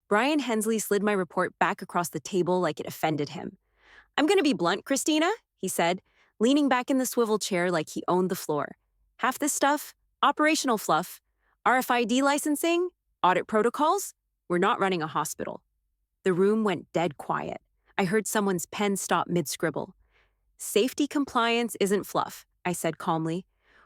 Brian Hensley slid my report back across the table like it offended him. "I'm going to be blunt, Christina," he said, leaning back in the swivel chair like he owned the floor. "Half this stuff, operational fluff. RFID licensing, audit protocols. We're not running a hospital." The room went dead quiet. I heard someone's pen stop mid-scribble. "Safety compliance isn't fluff," I said calmly.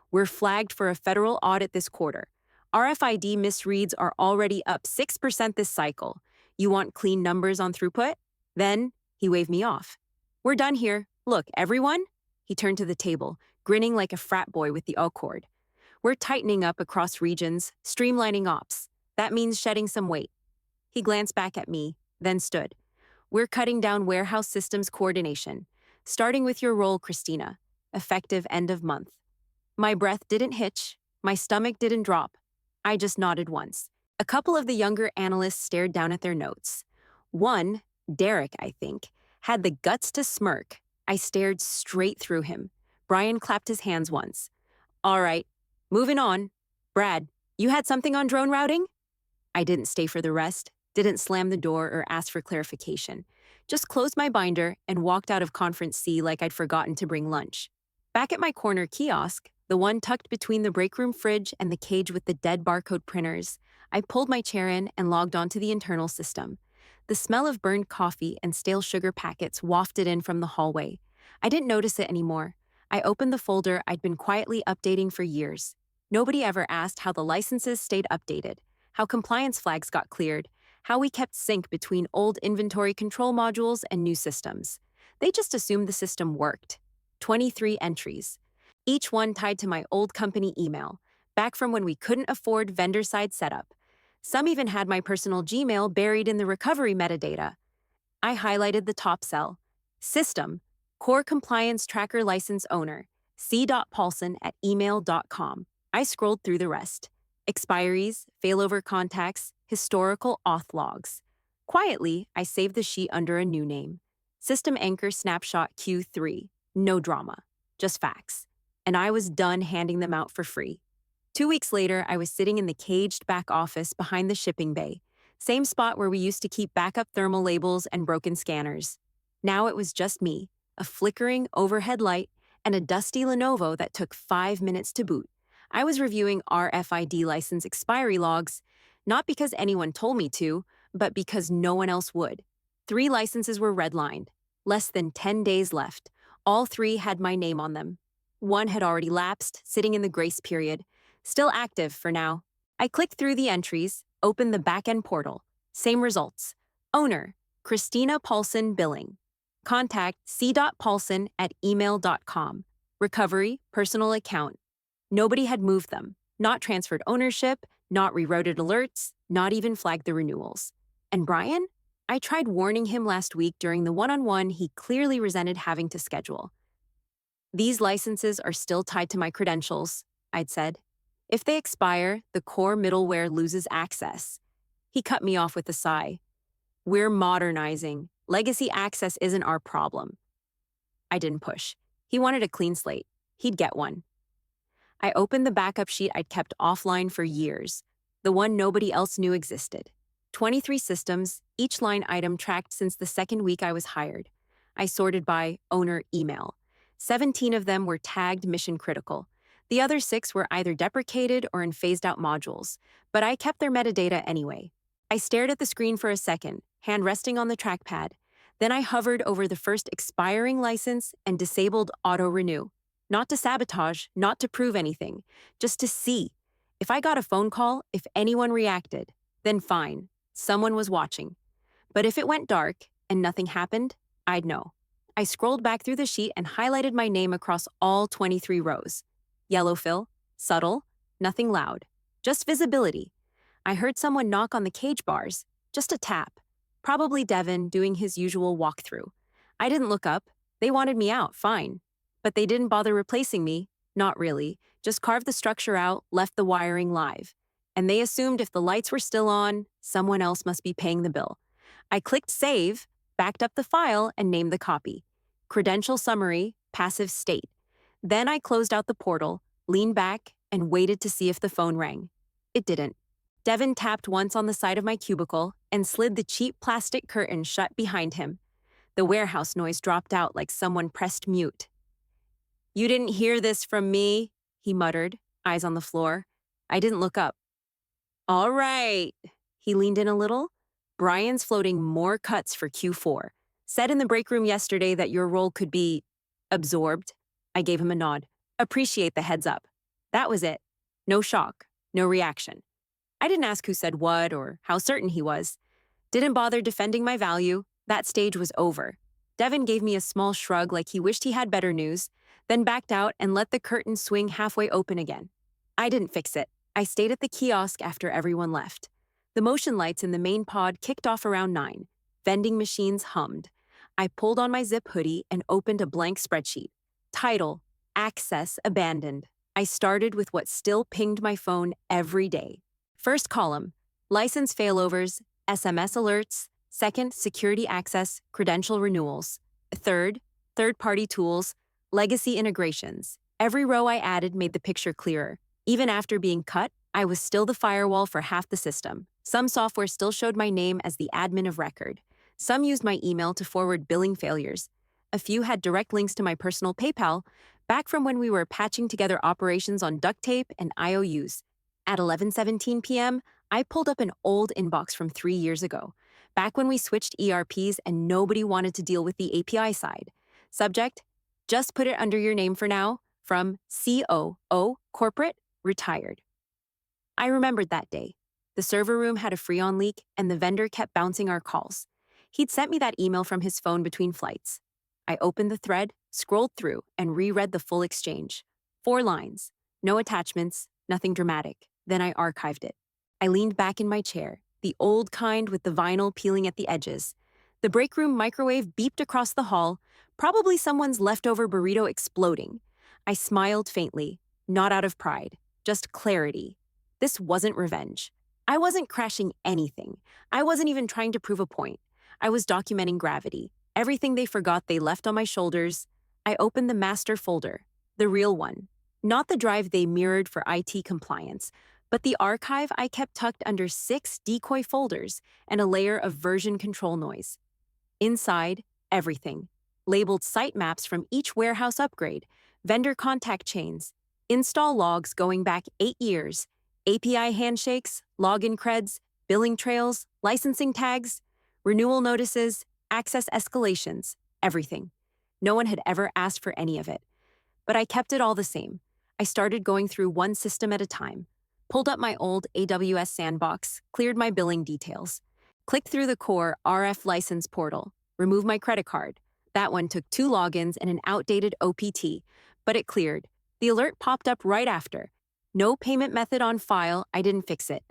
"We're flagged for a federal audit this quarter. RFID misreads are already up 6% this cycle. You want clean numbers on throughput?" Then he waved me off. "We're done here. Look, everyone." He turned to the table, grinning like a frat boy with the O-cord. "We're tightening up across regions, streamlining ops. That means shedding some weight." He glanced back at me, then stood. "We're cutting down warehouse systems coordination, starting with your role, Christina, effective end of month." My breath didn't hitch, my stomach didn't drop. I just nodded once. A couple of the younger analysts stared down at their notes. One, Derek, I think, had the guts to smirk. I stared straight through him. Brian clapped his hands once. "All right, moving on. Brad, you had something on drone routing?" I didn't stay for the rest, didn't slam the door or ask for clarification. Just closed my binder and walked out of Conference C like I'd forgotten to bring lunch. Back at my corner kiosk, the one tucked between the break room fridge and the cage with the dead barcode printers, I pulled my chair in and logged onto the internal system. The smell of burned coffee and stale sugar packets wafted in from the hallway. I didn't notice it anymore. I opened the folder I'd been quietly updating for years. Nobody ever asked how the licenses stayed updated, how compliance flags got cleared, how we kept sync between old inventory control modules and new systems. They just assumed the system worked. 23 entries. Each one tied to my old company email, back from when we couldn't afford vendor-side setup. Some even had my personal Gmail buried in the recovery metadata. I highlighted the top cell. System, Core Compliance Tracker License Owner, c.paulson@email.com. I scrolled through the rest. Expiries, failover contacts, historical auth logs. Quietly, I saved the sheet under a new name. System Anchor Snapshot Q3. No drama, just facts. And I was done handing them out for free. 2 weeks later, I was sitting in the caged back office behind the shipping bay, same spot where we used to keep backup thermal labels and broken scanners. Now it was just me, a flickering overhead light, and a dusty Lenovo that took 5 minutes to boot. I was reviewing RFID license expiry logs, not because anyone told me to, but because no one else would. 3 licenses were redlined, less than 10 days left. All 3 had my name on them. One had already lapsed, sitting in the grace period. Still active for now. I clicked through the entries, opened the back-end portal. Same results. Owner, Christina Paulson Billing. Contact c.paulson@email.com. Recovery, personal account. Nobody had moved them, not transferred ownership, not rerouted alerts, not even flagged the renewals. And Brian? I tried warning him last week during the one-on-one he clearly resented having to schedule. "These licenses are still tied to my credentials," I'd said. "If they expire, the core middleware loses access." He cut me off with a sigh. "We're modernizing. Legacy access isn't our problem." I didn't push. He wanted a clean slate. He'd get one. I opened the backup sheet I'd kept offline for years, the one nobody else knew existed. 23 systems, each line item tracked since the second week I was hired. I sorted by owner email. 17 of them were tagged mission critical. The other 6 were either deprecated or in phased-out modules, but I kept their metadata anyway. I stared at the screen for a second, hand resting on the trackpad. Then I hovered over the first expiring license and disabled auto-renew. Not to sabotage, not to prove anything, just to see. If I got a phone call, if anyone reacted, then fine, someone was watching. But if it went dark and nothing happened, I'd know. I scrolled back through the sheet and highlighted my name across all 23 rows. Yellow fill, subtle, nothing loud, just visibility. I heard someone knock on the cage bars, just a tap. Probably Devin doing his usual walkthrough. I didn't look up. They wanted me out, fine. But they didn't bother replacing me, not really, just carved the structure out, left the wiring live. And they assumed if the lights were still on, someone else must be paying the bill. I clicked save, backed up the file, and named the copy. Credential summary, passive state. Then I closed out the portal, leaned back, and waited to see if the phone rang. It didn't. Devin tapped once on the side of my cubicle and slid the cheap plastic curtain shut behind him. The warehouse noise dropped out like someone pressed mute. "You didn't hear this from me," he muttered, eyes on the floor. I didn't look up. "All right." He leaned in a little. "Brian's floating more cuts for Q4. Said in the break room yesterday that your role could be absorbed." I gave him a nod. "Appreciate the heads up." That was it. No shock, no reaction. I didn't ask who said what or how certain he was. Didn't bother defending my value. That stage was over. Devin gave me a small shrug like he wished he had better news, then backed out and let the curtain swing halfway open again. I didn't fix it. I stayed at the kiosk after everyone left. The motion lights in the main pod kicked off around 9. Vending machines hummed. I pulled on my zip hoodie and opened a blank spreadsheet. Title: Access Abandoned. I started with what still pinged my phone every day. First column: license failovers, SMS alerts. Second, security access, credential renewals. Third, third-party tools, legacy integrations. Every row I added made the picture clearer. Even after being cut, I was still the firewall for half the system. Some software still showed my name as the admin of record. Some used my email to forward billing failures. A few had direct links to my personal PayPal, back from when we were patching together operations on duct tape and IOUs. At 11:17 p.m., I pulled up an old inbox from 3 years ago, back when we switched ERPs and nobody wanted to deal with the API side. Subject: just put it under your name for now, from COO, corporate, retired. I remembered that day. The server room had a Freon leak, and the vendor kept bouncing our calls. He'd sent me that email from his phone between flights. I opened the thread, scrolled through, and reread the full exchange. 4 lines. No attachments, nothing dramatic. Then I archived it. I leaned back in my chair, the old kind with the vinyl peeling at the edges. The break room microwave beeped across the hall, probably someone's leftover burrito exploding. I smiled faintly, not out of pride, just clarity. This wasn't revenge. I wasn't crashing anything. I wasn't even trying to prove a point. I was documenting gravity. Everything they forgot they left on my shoulders. I opened the master folder, the real one. Not the drive they mirrored for IT compliance, but the archive I kept tucked under 6 decoy folders and a layer of version control noise. Inside, everything. Labeled site maps from each warehouse upgrade, vendor contact chains, install logs going back 8 years, API handshakes, login creds, billing trails, licensing tags, renewal notices, access escalations, everything. No one had ever asked for any of it. But I kept it all the same. I started going through one system at a time, pulled up my old AWS sandbox, cleared my billing details, clicked through the core RF license portal, removed my credit card. That one took 2 logins and an outdated OPT, but it cleared. The alert popped up right after. No payment method on file, I didn't fix it.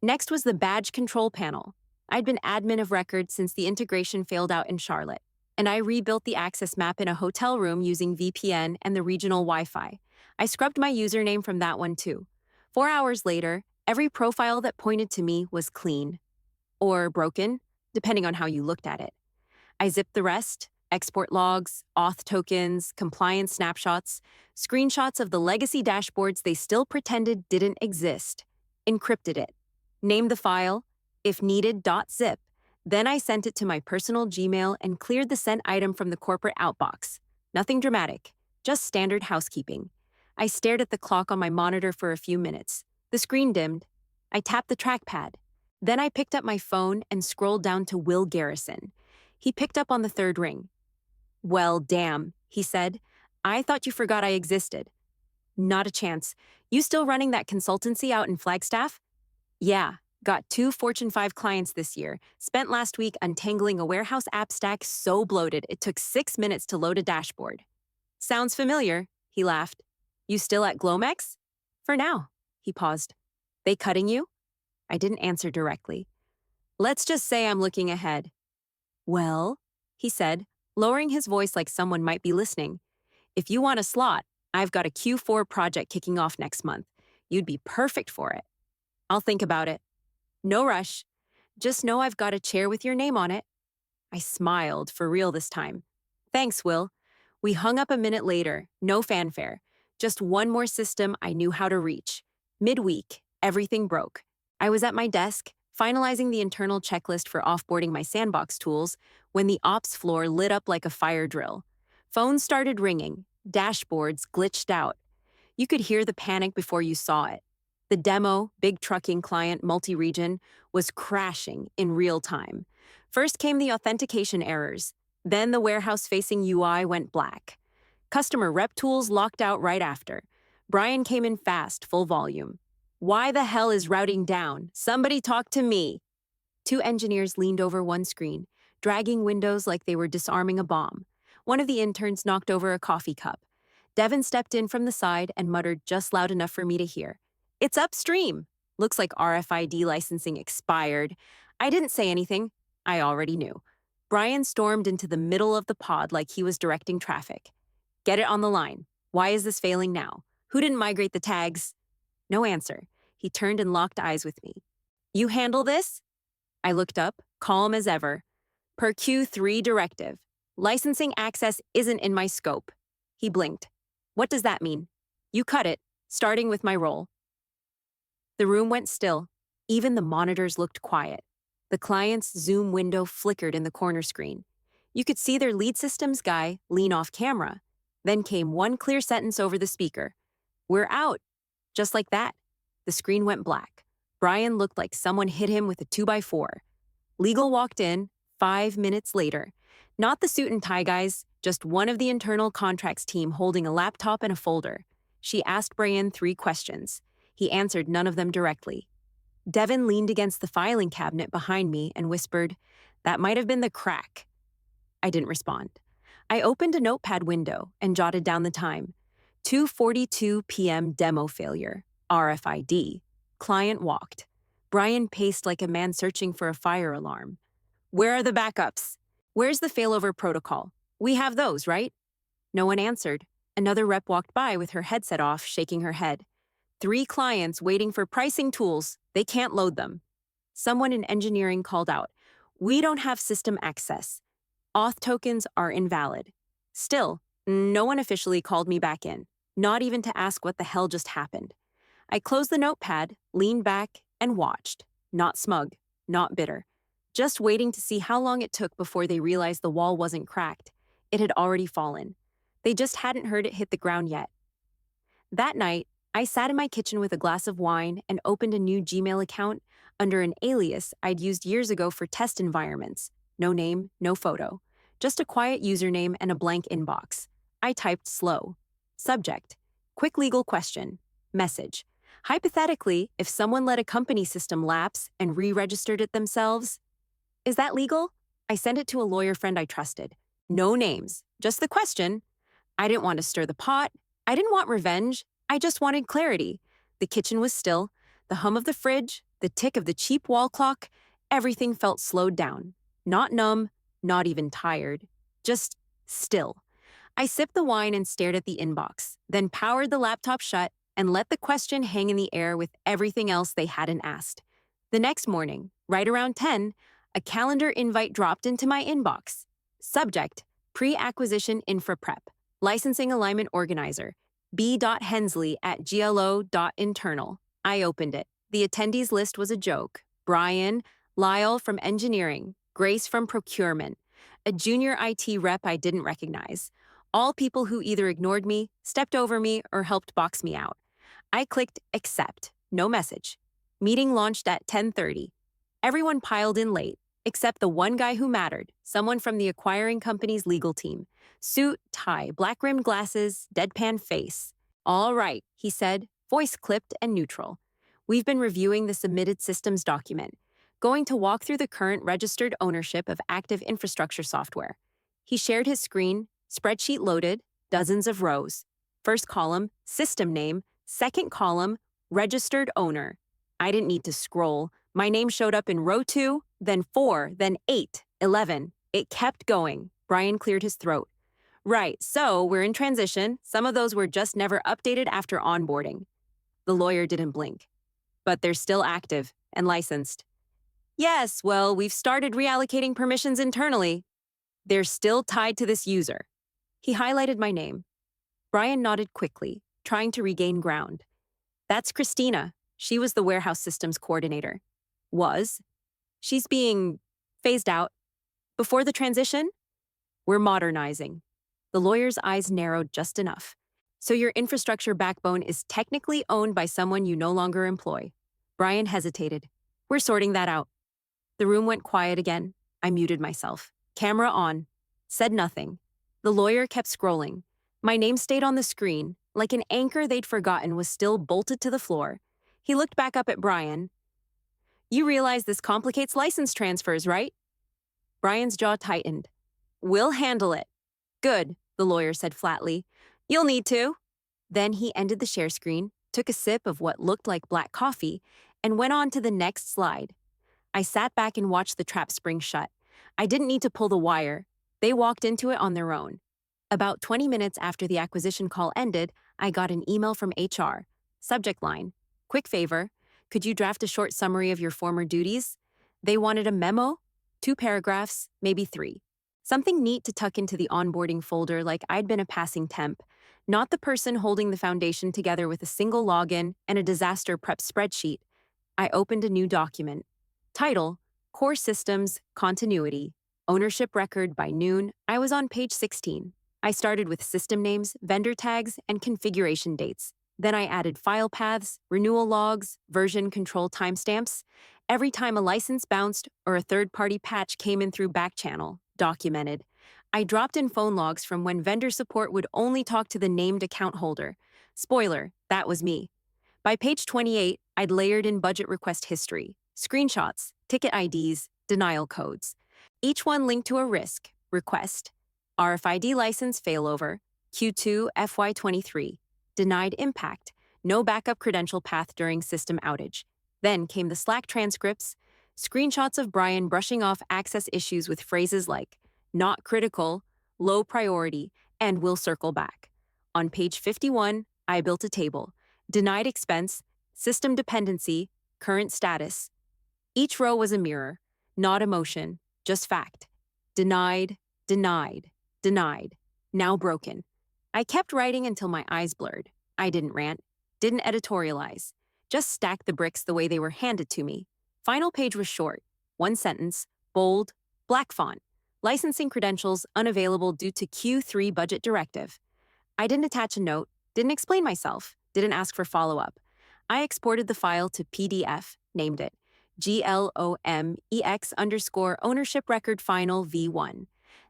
Next was the badge control panel. I'd been admin of record since the integration failed out in Charlotte, and I rebuilt the access map in a hotel room using VPN and the regional Wi-Fi. I scrubbed my username from that one too. 4 hours later, every profile that pointed to me was clean. Or broken, depending on how you looked at it. I zipped the rest: export logs, auth tokens, compliance snapshots, screenshots of the legacy dashboards they still pretended didn't exist, encrypted it, named the file, if needed, .zip. Then I sent it to my personal Gmail and cleared the sent item from the corporate outbox. Nothing dramatic, just standard housekeeping. I stared at the clock on my monitor for a few minutes. The screen dimmed. I tapped the trackpad. Then I picked up my phone and scrolled down to Will Garrison. He picked up on the 3rd ring. "Well, damn," he said. "I thought you forgot I existed." "Not a chance. You still running that consultancy out in Flagstaff?" "Yeah. Got 2 Fortune 5 clients this year. Spent last week untangling a warehouse app stack so bloated it took 6 minutes to load a dashboard." "Sounds familiar," he laughed. "You still at Glomex?" "For now." He paused. "They cutting you?" I didn't answer directly. "Let's just say I'm looking ahead." "Well," he said, lowering his voice like someone might be listening. "If you want a slot, I've got a Q4 project kicking off next month. You'd be perfect for it." "I'll think about it." "No rush. Just know I've got a chair with your name on it." I smiled, for real this time. "Thanks, Will." We hung up a minute later, no fanfare. Just one more system I knew how to reach. Midweek, everything broke. I was at my desk, finalizing the internal checklist for offboarding my sandbox tools, when the ops floor lit up like a fire drill. Phones started ringing, dashboards glitched out. You could hear the panic before you saw it. The demo, big trucking client, multi-region, was crashing in real time. First came the authentication errors. Then the warehouse-facing UI went black. Customer rep tools locked out right after. Brian came in fast, full volume. "Why the hell is routing down? Somebody talk to me." Two engineers leaned over one screen, dragging windows like they were disarming a bomb. One of the interns knocked over a coffee cup. Devin stepped in from the side and muttered just loud enough for me to hear. "It's upstream. Looks like RFID licensing expired." I didn't say anything. I already knew. Brian stormed into the middle of the pod like he was directing traffic. "Get it on the line. Why is this failing now? Who didn't migrate the tags?" No answer. He turned and locked eyes with me. "You handle this?" I looked up, calm as ever. "Per Q3 directive. Licensing access isn't in my scope." He blinked. "What does that mean?" "You cut it, starting with my role." The room went still. Even the monitors looked quiet. The client's Zoom window flickered in the corner screen. You could see their lead systems guy lean off camera. Then came one clear sentence over the speaker. "We're out." Just like that. The screen went black. Brian looked like someone hit him with a 2x4. Legal walked in 5 minutes later. Not the suit and tie guys, just one of the internal contracts team holding a laptop and a folder. She asked Brian 3 questions. He answered none of them directly. Devin leaned against the filing cabinet behind me and whispered, "That might have been the crack." I didn't respond. I opened a notepad window and jotted down the time. 2:42 p.m. demo failure. RFID. Client walked. Brian paced like a man searching for a fire alarm. "Where are the backups? Where's the failover protocol? We have those, right?" No one answered. Another rep walked by with her headset off, shaking her head. "3 clients waiting for pricing tools. They can't load them." Someone in engineering called out, "We don't have system access. Auth tokens are invalid." Still, no one officially called me back in, not even to ask what the hell just happened. I closed the notepad, leaned back, and watched. Not smug, not bitter. Just waiting to see how long it took before they realized the wall wasn't cracked. It had already fallen. They just hadn't heard it hit the ground yet. That night, I sat in my kitchen with a glass of wine and opened a new Gmail account under an alias I'd used years ago for test environments. No name, no photo. Just a quiet username and a blank inbox. I typed slow. Subject: quick legal question. Message: hypothetically, if someone let a company system lapse and re-registered it themselves, is that legal? I sent it to a lawyer friend I trusted. No names, just the question. I didn't want to stir the pot. I didn't want revenge. I just wanted clarity. The kitchen was still. The hum of the fridge, the tick of the cheap wall clock, everything felt slowed down. Not numb, not even tired. Just still. I sipped the wine and stared at the inbox, then powered the laptop shut and let the question hang in the air with everything else they hadn't asked. The next morning, right around 10, a calendar invite dropped into my inbox. Subject: pre-acquisition infra prep. Licensing alignment organizer. b.hensley@glo.internal. I opened it. The attendees list was a joke. Brian, Lyle from engineering, Grace from procurement, a junior IT rep I didn't recognize. All people who either ignored me, stepped over me, or helped box me out. I clicked accept. No message. Meeting launched at 10:30. Everyone piled in late, except the one guy who mattered, someone from the acquiring company's legal team. Suit, tie, black-rimmed glasses, deadpan face. "All right," he said, voice clipped and neutral. "We've been reviewing the submitted systems document. Going to walk through the current registered ownership of active infrastructure software." He shared his screen, spreadsheet loaded, dozens of rows. First column, system name. Second column, registered owner. I didn't need to scroll. My name showed up in row 2, then 4, then 8, 11. It kept going. Brian cleared his throat. "Right, so we're in transition. Some of those were just never updated after onboarding." The lawyer didn't blink. "But they're still active and licensed." "Yes, well, we've started reallocating permissions internally." "They're still tied to this user." He highlighted my name. Brian nodded quickly, trying to regain ground. "That's Christina. She was the warehouse systems coordinator. Was. She's being phased out. Before the transition, we're modernizing. The lawyer's eyes narrowed just enough. So your infrastructure backbone is technically owned by someone you no longer employ. Brian hesitated. We're sorting that out. The room went quiet again. I muted myself. Camera on. Said nothing. The lawyer kept scrolling. My name stayed on the screen, like an anchor they'd forgotten was still bolted to the floor. He looked back up at Brian. You realize this complicates license transfers, right? Brian's jaw tightened. We'll handle it. Good, the lawyer said flatly. You'll need to. Then he ended the share screen, took a sip of what looked like black coffee, and went on to the next slide. I sat back and watched the trap spring shut. I didn't need to pull the wire. They walked into it on their own. About 20 minutes after the acquisition call ended, I got an email from HR. Subject line, quick favor, could you draft a short summary of your former duties? They wanted a memo, 2 paragraphs, maybe 3. Something neat to tuck into the onboarding folder like I'd been a passing temp, not the person holding the foundation together with a single login and a disaster prep spreadsheet. I opened a new document. Title, Core Systems Continuity. Ownership record by noon. I was on page 16. I started with system names, vendor tags, and configuration dates. Then I added file paths, renewal logs, version control timestamps. Every time a license bounced or a third-party patch came in through backchannel, documented. I dropped in phone logs from when vendor support would only talk to the named account holder. Spoiler, that was me. By page 28, I'd layered in budget request history, screenshots, ticket IDs, denial codes. Each one linked to a risk, request, RFID license failover, Q2 FY23, denied impact, no backup credential path during system outage. Then came the Slack transcripts, screenshots of Brian brushing off access issues with phrases like, not critical, low priority, and we'll circle back. On page 51, I built a table, denied expense, system dependency, current status. Each row was a mirror, not emotion, just fact. Denied, denied, denied, now broken. I kept writing until my eyes blurred. I didn't rant, didn't editorialize, just stacked the bricks the way they were handed to me. Final page was short, 1 sentence, bold, black font. Licensing credentials unavailable due to Q3 budget directive. I didn't attach a note, didn't explain myself, didn't ask for follow-up. I exported the file to PDF, named it GLOMEX_ownership record final V1.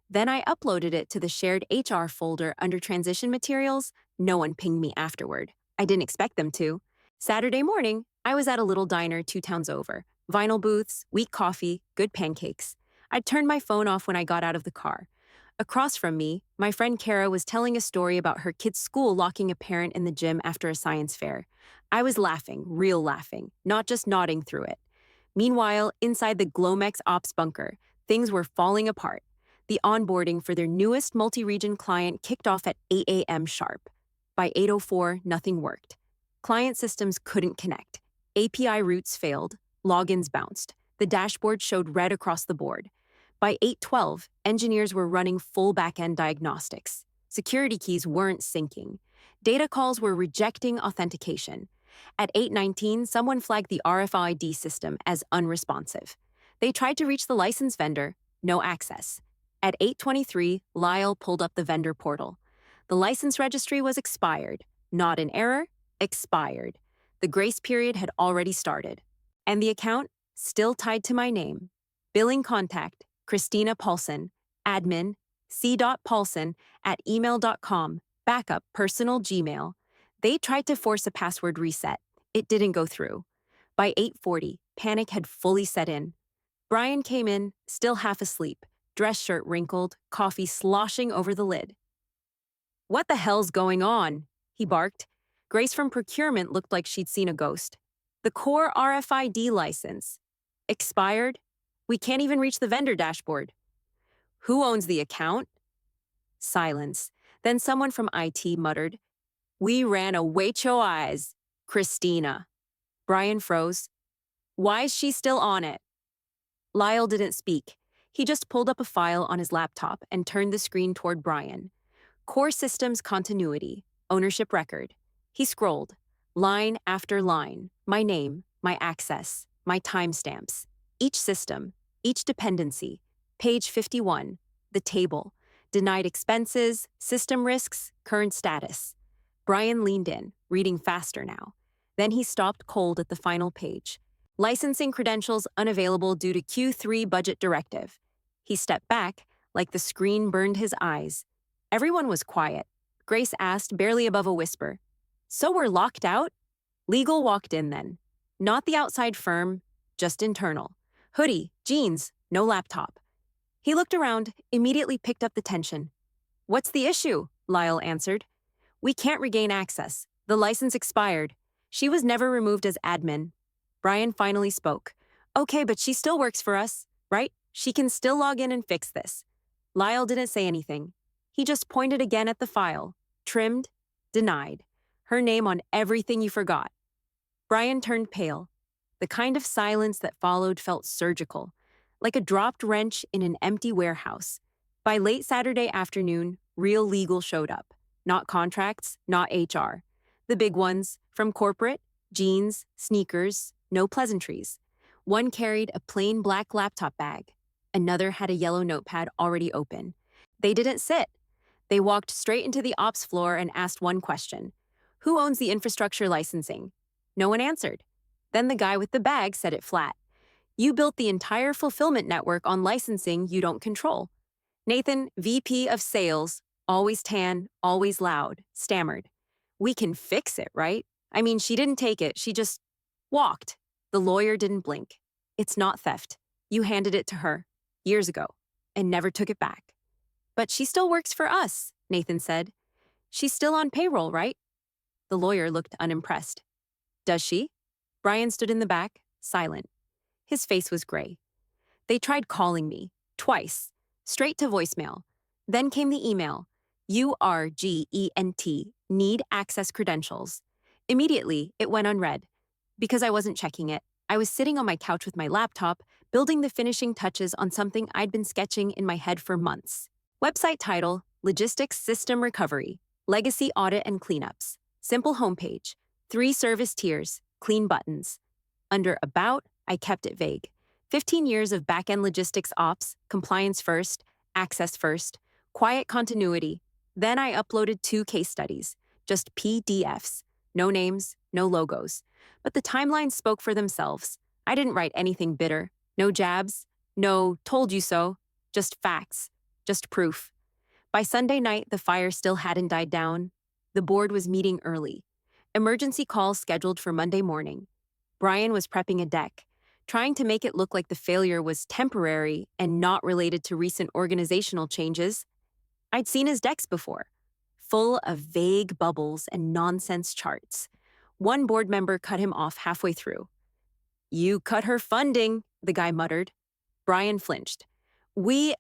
Then I uploaded it to the shared HR folder under transition materials. No one pinged me afterward. I didn't expect them to. Saturday morning, I was at a little diner 2 towns over. Vinyl booths, weak coffee, good pancakes. I'd turned my phone off when I got out of the car. Across from me, my friend Kara was telling a story about her kid's school locking a parent in the gym after a science fair. I was laughing, real laughing, not just nodding through it. Meanwhile, inside the Glomex Ops bunker, things were falling apart. The onboarding for their newest multi-region client kicked off at 8 a.m. sharp. By 8:04, nothing worked. Client systems couldn't connect. API routes failed. Logins bounced. The dashboard showed red across the board. By 8:12, engineers were running full back-end diagnostics. Security keys weren't syncing. Data calls were rejecting authentication. At 8:19, someone flagged the RFID system as unresponsive. They tried to reach the license vendor, no access. At 8:23, Lyle pulled up the vendor portal. The license registry was expired. Not an error, expired. The grace period had already started. And the account, still tied to my name. Billing contact, Christina Paulson. Admin, c.paulson@email.com. Backup, personal Gmail. They tried to force a password reset. It didn't go through. By 8:40, panic had fully set in. Brian came in, still half asleep, dress shirt wrinkled, coffee sloshing over the lid. What the hell's going on? He barked. Grace from procurement looked like she'd seen a ghost. The core RFID license. Expired? We can't even reach the vendor dashboard. Who owns the account? Silence. Then someone from IT muttered, We ran away your eyes. Christina. Brian froze. Why is she still on it? Lyle didn't speak. He just pulled up a file on his laptop and turned the screen toward Brian. Core Systems Continuity. Ownership record. He scrolled. Line after line, my name, my access, my timestamps. Each system, each dependency. Page 51, the table. Denied expenses, system risks, current status. Brian leaned in, reading faster now. Then he stopped cold at the final page. Licensing credentials unavailable due to Q3 budget directive. He stepped back, like the screen burned his eyes. Everyone was quiet. Grace asked, barely above a whisper, "So we're locked out?" Legal walked in then. Not the outside firm, just internal. Hoodie, jeans, no laptop. He looked around, immediately picked up the tension. "What's the issue?" Lyle answered. "We can't regain access. The license expired. She was never removed as admin." Brian finally spoke. "Okay, but she still works for us, right? She can still log in and fix this." Lyle didn't say anything. He just pointed again at the file. Trimmed, denied. Her name on everything you forgot. Brian turned pale. The kind of silence that followed felt surgical, like a dropped wrench in an empty warehouse. By late Saturday afternoon, real legal showed up. Not contracts, not HR. The big ones, from corporate, jeans, sneakers, no pleasantries. One carried a plain black laptop bag. Another had a yellow notepad already open. They didn't sit. They walked straight into the ops floor and asked one question. "Who owns the infrastructure licensing?" No one answered. Then the guy with the bag said it flat. "You built the entire fulfillment network on licensing you don't control." Nathan, VP of Sales, always tan, always loud, stammered. "We can fix it, right? I mean, she didn't take it, she just walked." The lawyer didn't blink. "It's not theft. You handed it to her, years ago, and never took it back." "But she still works for us," Nathan said. "She's still on payroll, right?" The lawyer looked unimpressed. "Does she?" Brian stood in the back, silent. His face was gray. "They tried calling me, twice, straight to voicemail. Then came the email. URGENT, need access credentials. Immediately, it went unread. Because I wasn't checking it, I was sitting on my couch with my laptop, building the finishing touches on something I'd been sketching in my head for months. Website title, Logistics System Recovery, Legacy Audit and Cleanups. Simple homepage, 3 service tiers, clean buttons. Under About, I kept it vague. 15 years of back-end logistics ops, compliance first, access first, quiet continuity. Then I uploaded 2 case studies, just PDFs, no names, no logos. But the timelines spoke for themselves. I didn't write anything bitter, no jabs, no told you so, just facts, just proof. By Sunday night, the fire still hadn't died down. The board was meeting early. Emergency calls scheduled for Monday morning. Brian was prepping a deck, trying to make it look like the failure was temporary and not related to recent organizational changes. I'd seen his decks before, full of vague bubbles and nonsense charts. One board member cut him off halfway through. "You cut her funding," the guy muttered. Brian flinched. We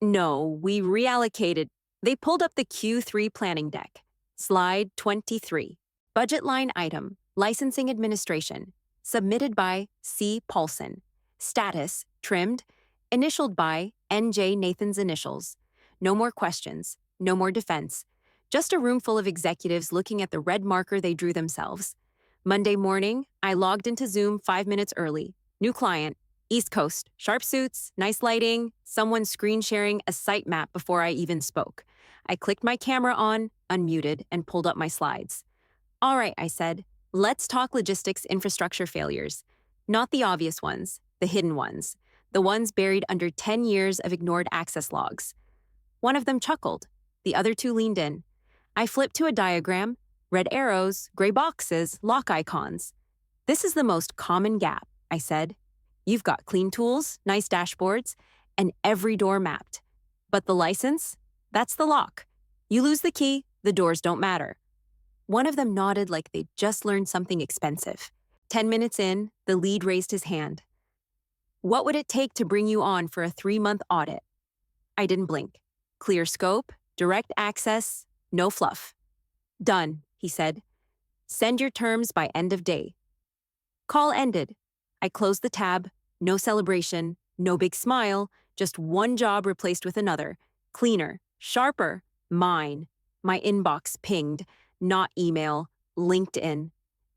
reallocated." They pulled up the Q3 planning deck. Slide 23. Budget line item, licensing administration. Submitted by C. Paulson. Status, trimmed. Initialed by N.J. Nathan's initials. No more questions, no more defense. Just a room full of executives looking at the red marker they drew themselves. Monday morning, I logged into Zoom 5 minutes early. New client, East Coast, sharp suits, nice lighting, someone screen sharing a site map before I even spoke. I clicked my camera on, unmuted, and pulled up my slides. "All right," I said, "let's talk logistics infrastructure failures. Not the obvious ones, the hidden ones, the ones buried under 10 years of ignored access logs." One of them chuckled. The other 2 leaned in. I flipped to a diagram, red arrows, gray boxes, lock icons. "This is the most common gap," I said. "You've got clean tools, nice dashboards, and every door mapped. But the license? That's the lock. You lose the key, the doors don't matter." One of them nodded like they'd just learned something expensive. 10 minutes in, the lead raised his hand. "What would it take to bring you on for a 3-month audit?" I didn't blink. Clear scope, direct access, no fluff. "Done," he said. "Send your terms by end of day." Call ended. I closed the tab, no celebration, no big smile, just one job replaced with another. Cleaner, sharper, mine. My inbox pinged, not email, LinkedIn.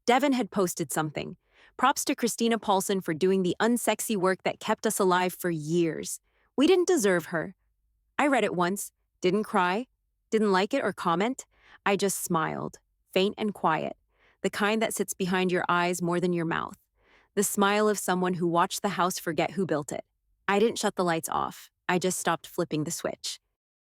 Devin had posted something. Props to Christina Paulson for doing the unsexy work that kept us alive for years. We didn't deserve her. I read it once, didn't cry, didn't like it or comment. I just smiled, faint and quiet, the kind that sits behind your eyes more than your mouth. The smile of someone who watched the house forget who built it. I didn't shut the lights off. I just stopped flipping the switch.